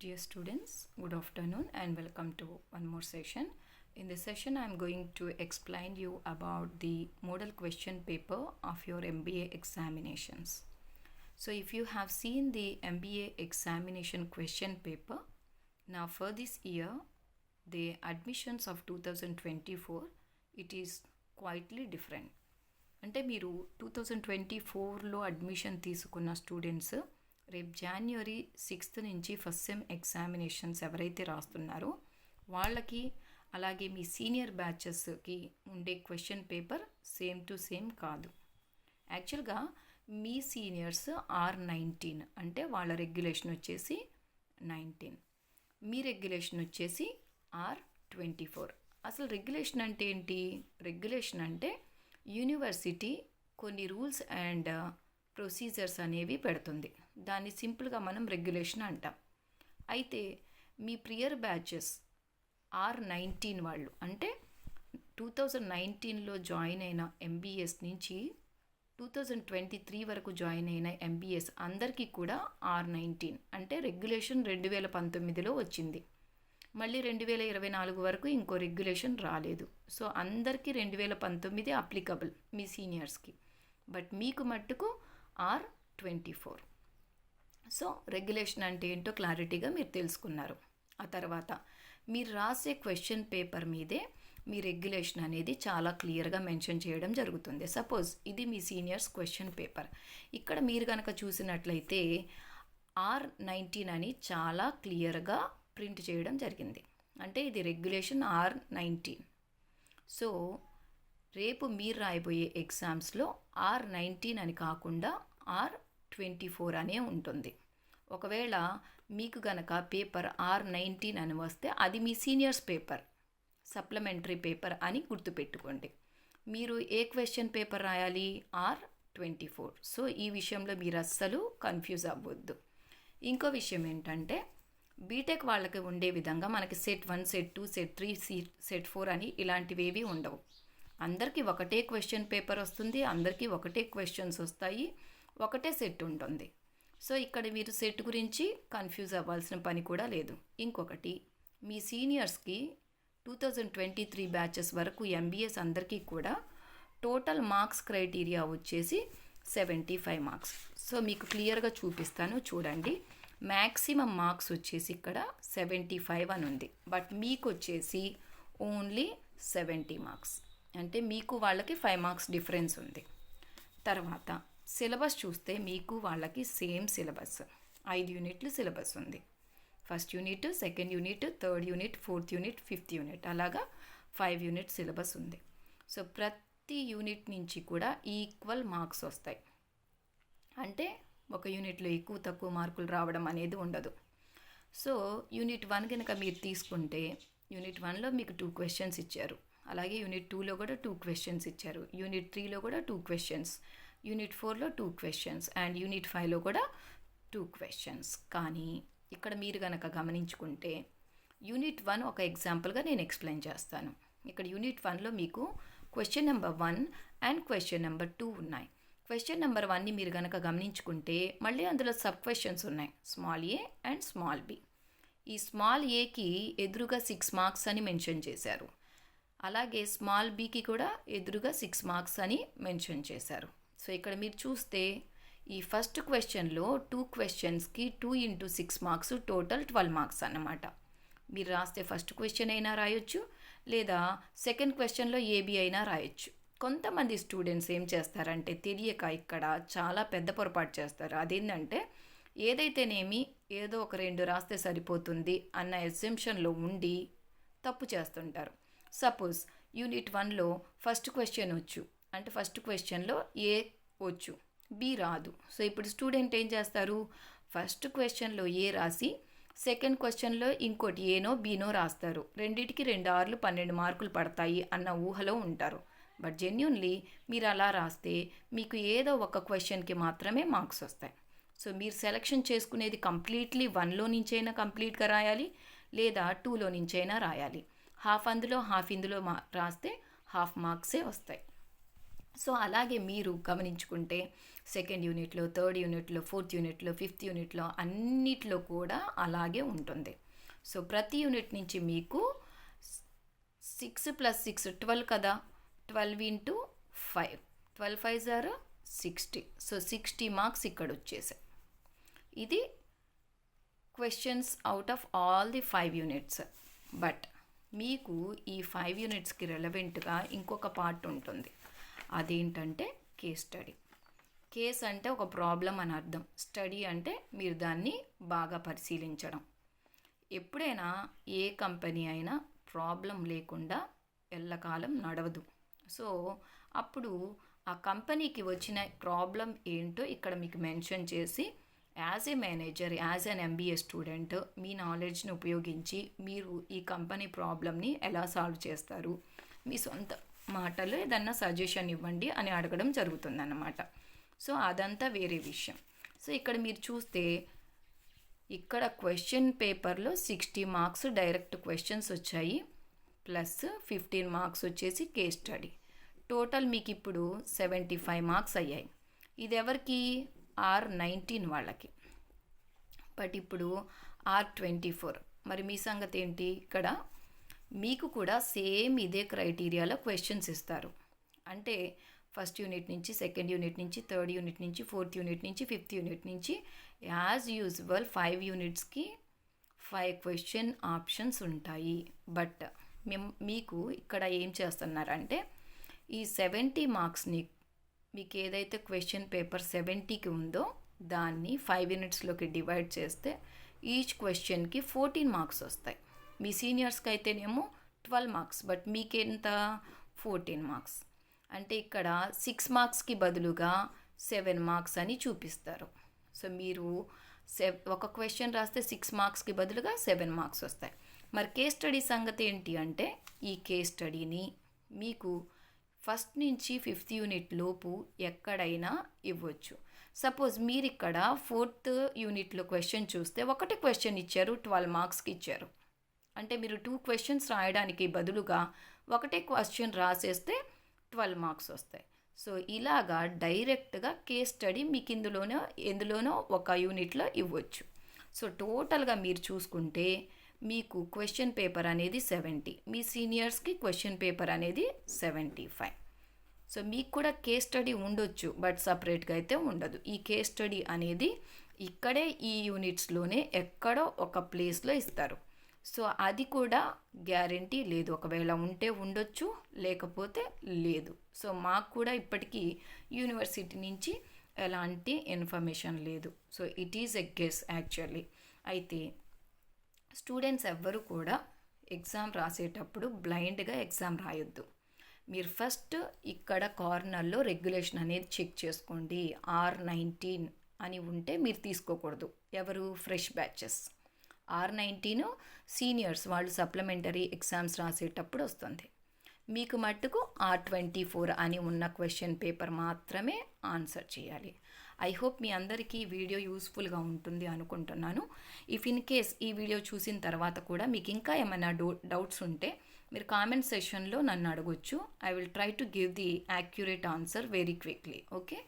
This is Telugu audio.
Dear students, good afternoon and welcome to one more session. In this session, I am going to explain you about the model question paper of your MBA examinations. So if you have seen the MBA examination question paper, now for this year, the admissions of 2024, it is quietly different. అంటే మీరు 2024లో అడ్మిషన్ తీసుకున్న స్టూడెంట్స్ రేపు జనవరి 6th నుంచి ఫస్ట్ సెమ్ ఎగ్జామినేషన్స్ ఎవరైతే రాస్తున్నారో వాళ్ళకి అలాగే మీ సీనియర్ బ్యాచెస్కి ఉండే question paper same to same కాదు. యాక్చువల్గా మీ సీనియర్స్ R19 అంటే వాళ్ళ రెగ్యులేషన్ వచ్చేసి 19, మీ రెగ్యులేషన్ వచ్చేసి R24. అసలు రెగ్యులేషన్ అంటే ఏంటి? రెగ్యులేషన్ అంటే యూనివర్సిటీ కొన్ని రూల్స్ అండ్ ప్రొసీజర్స్ అనేవి పెడుతుంది. దాన్ని సింపుల్గా మనం రెగ్యులేషన్ అంటాం. అయితే మీ ప్రియర్ బ్యాచెస్ R19 వాళ్ళు అంటే 2019లో జాయిన్ అయిన MBS నుంచి 2023 వరకు జాయిన్ అయిన MBS అందరికీ కూడా R19 అంటే రెగ్యులేషన్ 2019లో వచ్చింది. మళ్ళీ 2024 వరకు ఇంకో రెగ్యులేషన్ రాలేదు. సో అందరికీ 2019 అప్లికబుల్ మీ సీనియర్స్కి, బట్ మీకు మట్టుకు R24. సో రెగ్యులేషన్ అంటే ఏంటో క్లారిటీగా మీరు తెలుసుకున్నారు. ఆ తర్వాత మీరు రాసే క్వశ్చన్ పేపర్ మీదే మీ రెగ్యులేషన్ అనేది చాలా క్లియర్గా మెన్షన్ చేయడం జరుగుతుంది. సపోజ్ ఇది మీ సీనియర్స్ క్వశ్చన్ పేపర్. ఇక్కడ మీరు కనుక చూసినట్లయితే R19 అని చాలా క్లియర్గా ప్రింట్ చేయడం జరిగింది. అంటే ఇది రెగ్యులేషన్ R19. సో రేపు మీరు రాయబోయే ఎగ్జామ్స్లో R19 అని కాకుండా R24 అనే ఉంటుంది. ఒకవేళ మీకు గనక పేపర్ R19 అని వస్తే అది మీ సీనియర్స్ పేపర్, సప్లిమెంటరీ పేపర్ అని గుర్తుపెట్టుకోండి. మీరు ఏ క్వశ్చన్ పేపర్ రాయాలి? R24. సో ఈ విషయంలో మీరు అస్సలు కన్ఫ్యూజ్ అవ్వద్దు. ఇంకో విషయం ఏంటంటే బీటెక్ వాళ్ళకి ఉండే విధంగా మనకి సెట్ 1, సెట్ 2, సెట్ 3, సెట్ 4 అని ఇలాంటివేవి ఉండవు. అందరికీ ఒకటే క్వశ్చన్ పేపర్ వస్తుంది, అందరికీ ఒకటే క్వశ్చన్స్ వస్తాయి, ఒకటే సెట్ ఉంటుంది. సో ఇక్కడ మీరు సెట్ గురించి కన్ఫ్యూజ్ అవ్వాల్సిన పని కూడా లేదు. ఇంకొకటి, మీ సీనియర్స్కి 2023 బ్యాచెస్ వరకు MBS అందరికీ కూడా టోటల్ మార్క్స్ క్రైటీరియా వచ్చేసి 75 మార్క్స్. సో మీకు క్లియర్గా చూపిస్తాను, చూడండి. మ్యాక్సిమం మార్క్స్ వచ్చేసి ఇక్కడ 75 అని ఉంది, బట్ మీకు వచ్చేసి ఓన్లీ 70 మార్క్స్. అంటే మీకు వాళ్ళకి 5 మార్క్స్ డిఫరెన్స్ ఉంది. తర్వాత సిలబస్ చూస్తే మీకు వాళ్ళకి సేమ్ సిలబస్, 5 యూనిట్లు సిలబస్ ఉంది. First unit, second unit, third unit, fourth unit, fifth unit, అలాగా 5 యూనిట్ సిలబస్ ఉంది. సో ప్రతి యూనిట్ నుంచి కూడా ఈక్వల్ మార్క్స్ వస్తాయి. అంటే ఒక యూనిట్లో ఎక్కువ తక్కువ మార్కులు రావడం అనేది ఉండదు. సో యూనిట్ 1 కనుక మీరు తీసుకుంటే యూనిట్ 1లో మీకు 2 క్వశ్చన్స్ ఇచ్చారు, అలాగే యూనిట్ 2లో కూడా 2 క్వశ్చన్స్ ఇచ్చారు, యూనిట్ 3లో కూడా 2 క్వశ్చన్స్, యూనిట్ 4లో 2 క్వశ్చన్స్ అండ్ యూనిట్ 5లో కూడా 2 క్వశ్చన్స్. కానీ ఇక్కడ మీరు కనుక గమనించుకుంటే యూనిట్ 1 ఒక ఎగ్జాంపుల్గా నేను ఎక్స్ప్లెయిన్ చేస్తాను. ఇక్కడ యూనిట్ 1లో మీకు question number 1 and question number 2 ఉన్నాయి. క్వశ్చన్ నెంబర్ 1ని మీరు కనుక గమనించుకుంటే మళ్ళీ అందులో సబ్ క్వశ్చన్స్ ఉన్నాయి, small A and small B. ఈ స్మాల్ ఏకి ఎదురుగా 6 మార్క్స్ అని మెన్షన్ చేశారు, అలాగే స్మాల్ బికి కూడా ఎదురుగా 6 మార్క్స్ అని మెన్షన్ చేశారు. సో ఇక్కడ మీరు చూస్తే ఈ ఫస్ట్ క్వశ్చన్లో 2 క్వశ్చన్స్కి 2 × 6 మార్క్స్, టోటల్ 12 మార్క్స్ అన్నమాట. మీరు రాస్తే ఫస్ట్ క్వశ్చన్ అయినా రాయొచ్చు, లేదా సెకండ్ క్వశ్చన్లో ఏబి అయినా రాయొచ్చు. కొంతమంది స్టూడెంట్స్ ఏం చేస్తారంటే తెలియక ఇక్కడ చాలా పెద్ద పొరపాటు చేస్తారు. అదేంటంటే ఏదైతేనేమి ఏదో ఒక 2 రాస్తే సరిపోతుంది అన్న ఎగ్జంప్షన్లో ఉండి తప్పు చేస్తుంటారు. సపోజ్ యూనిట్ 1లో ఫస్ట్ క్వశ్చన్ వచ్చు అంటే ఫస్ట్ క్వశ్చన్లో ఏ వచ్చు, బి రాదు. సో ఇప్పుడు స్టూడెంట్ ఏం చేస్తారు? ఫస్ట్ క్వశ్చన్లో ఏ రాసి సెకండ్ క్వశ్చన్లో ఇంకోటి ఏనో బీనో రాస్తారు. రెండింటికి 2 ఆర్లు 12 మార్కులు పడతాయి అన్న ఊహలో ఉంటారు. బట్ జెన్యూన్లీ మీరు అలా రాస్తే మీకు ఏదో ఒక క్వశ్చన్కి మాత్రమే మార్క్స్ వస్తాయి. సో మీరు సెలెక్షన్ చేసుకునేది కంప్లీట్లీ 1లో నుంచైనా కంప్లీట్గా రాయాలి, లేదా 2లో నుంచైనా రాయాలి. హాఫ్ అందులో హాఫ్ ఇందులో రాస్తే హాఫ్ మార్క్సే వస్తాయి. సో అలాగే మీరు గమనించుకుంటే సెకండ్ యూనిట్లో, థర్డ్ యూనిట్లో, ఫోర్త్ యూనిట్లో, ఫిఫ్త్ యూనిట్లో అన్నిట్లో కూడా అలాగే ఉంటుంది. సో ప్రతి యూనిట్ నుంచి మీకు 6 + 6 12 కదా, 12 × 5 12 5 ఆర్ 60. సో 60 మార్క్స్ ఇక్కడ వచ్చేసాయి. ఇది questions out of all the 5 units. But మీకు ఈ 5 యూనిట్స్కి రెలవెంట్గా ఇంకొక పార్ట్ ఉంటుంది. అదేంటంటే కేస్ స్టడీ. కేస్ అంటే ఒక ప్రాబ్లం అని అర్థం, స్టడీ అంటే మీరు దాన్ని బాగా పరిశీలించడం. ఎప్పుడైనా ఏ కంపెనీ అయినా ప్రాబ్లం లేకుండా ఎల్లకాలం నడవదు. సో అప్పుడు ఆ కంపెనీకి వచ్చిన ప్రాబ్లం ఏంటో ఇక్కడ మీకు మెన్షన్ చేసి, as a manager, as an MBA student మీ నాలెడ్జ్ని ఉపయోగించి మీరు ఈ కంపెనీ ప్రాబ్లమ్ని ఎలా సాల్వ్ చేస్తారు, మీ సొంత మాటలు ఏదన్నా సజెషన్ ఇవ్వండి అని అడగడం జరుగుతుందన్నమాట. సో అదంతా వేరే విషయం. సో ఇక్కడ మీరు చూస్తే ఇక్కడ క్వశ్చన్ పేపర్లో 60 మార్క్స్ డైరెక్ట్ క్వశ్చన్స్ వచ్చాయి, ప్లస్ 15 మార్క్స్ వచ్చేసి కేస్ స్టడీ. టోటల్ మీకు ఇప్పుడు 75 మార్క్స్ అయ్యాయి. ఇది ఎవరికి? R19 వాళ్ళకి. బట్ ఇప్పుడు R24. మరి మీ సంగతి ఏంటి? ఇక్కడ మీకు కూడా సేమ్ ఇదే క్రైటీరియాలో క్వశ్చన్స్ ఇస్తారు. అంటే ఫస్ట్ యూనిట్ నుంచి, సెకండ్ యూనిట్ నుంచి, థర్డ్ యూనిట్ నుంచి, ఫోర్త్ యూనిట్ నుంచి, ఫిఫ్త్ యూనిట్ నుంచి యాజ్ యూజువల్ 5 యూనిట్స్కి 5 క్వశ్చన్ ఆప్షన్స్ ఉంటాయి. బట్ మీకు ఇక్కడ ఏం చేస్తున్నారంటే ఈ 70 మార్క్స్ని మీకు ఏదైతే క్వశ్చన్ పేపర్ 70కి ఉందో దాన్ని 5 యూనిట్స్లోకి డివైడ్ చేస్తే ఈచ్ క్వశ్చన్కి 14 మార్క్స్ వస్తాయి. మీ సీనియర్స్కి అయితేనేమో 12 మార్క్స్, బట్ మీకెంత? 14 మార్క్స్. అంటే ఇక్కడ 6 మార్క్స్కి బదులుగా 7 మార్క్స్ అని చూపిస్తారు. సో మీరు ఒక క్వశ్చన్ రాస్తే 6 మార్క్స్కి బదులుగా 7 మార్క్స్ వస్తాయి. మరి కేస్ స్టడీ సంగతి ఏంటి అంటే ఈ కేస్ స్టడీని మీకు ఫస్ట్ నుంచి 5th యూనిట్ లోపు ఎక్కడైనా ఇవ్వచ్చు. సపోజ్ మీరు ఇక్కడ 4th యూనిట్లో క్వశ్చన్ చూస్తే ఒకటే క్వశ్చన్ ఇచ్చారు, 12 మార్క్స్కి ఇచ్చారు. అంటే మీరు 2 క్వశ్చన్స్ రాయడానికి బదులుగా ఒకటే క్వశ్చన్ రాసేస్తే 12 మార్క్స్ వస్తాయి. సో ఇలాగా డైరెక్ట్గా కేస్ స్టడీ మీకు ఎందులోనో ఒక యూనిట్లో ఇవ్వచ్చు. సో టోటల్గా మీరు చూసుకుంటే మీకు క్వశ్చన్ పేపర్ అనేది 70, మీ సీనియర్స్కి క్వశ్చన్ పేపర్ అనేది 75. సో మీకు కూడా కేస్ స్టడీ ఉండొచ్చు, బట్ సపరేట్గా అయితే ఉండదు. ఈ కేస్ స్టడీ అనేది ఇక్కడే ఈ యూనిట్స్లోనే ఎక్కడో ఒక ప్లేస్లో ఇస్తారు. సో అది కూడా గ్యారంటీ లేదు, ఒకవేళ ఉంటే ఉండొచ్చు, లేకపోతే లేదు. సో మాకు కూడా ఇప్పటికీ యూనివర్సిటీ నుంచి ఎలాంటి ఇన్ఫర్మేషన్ లేదు. So it is a guess actually. అయితే స్టూడెంట్స్ ఎవ్వరు కూడా ఎగ్జామ్ రాసేటప్పుడు బ్లైండ్గా ఎగ్జామ్ రాయొద్దు. మీరు ఫస్ట్ ఇక్కడ కార్నర్లో రెగ్యులేషన్ అనేది చెక్ చేసుకోండి. R19 అని ఉంటే మీరు తీసుకోకూడదు. ఎవరు? Fresh batches. R19 సీనియర్స్ వాళ్ళు సప్లిమెంటరీ ఎగ్జామ్స్ రాసేటప్పుడు వస్తుంది. మీకు మట్టుకు R24 అని ఉన్న క్వశ్చన్ పేపర్ మాత్రమే ఆన్సర్ చేయాలి. ఐ హోప్ మీ అందరికీ ఈ వీడియో యూస్ఫుల్గా ఉంటుంది అనుకుంటున్నాను. ఇఫ్ ఇన్ కేస్ ఈ వీడియో చూసిన తర్వాత కూడా మీకు ఇంకా ఏమైనా డౌట్స్ ఉంటే మీరు కామెంట్ సెషన్లో నన్ను అడగొచ్చు. I will try to give the accurate answer very quickly. Okay.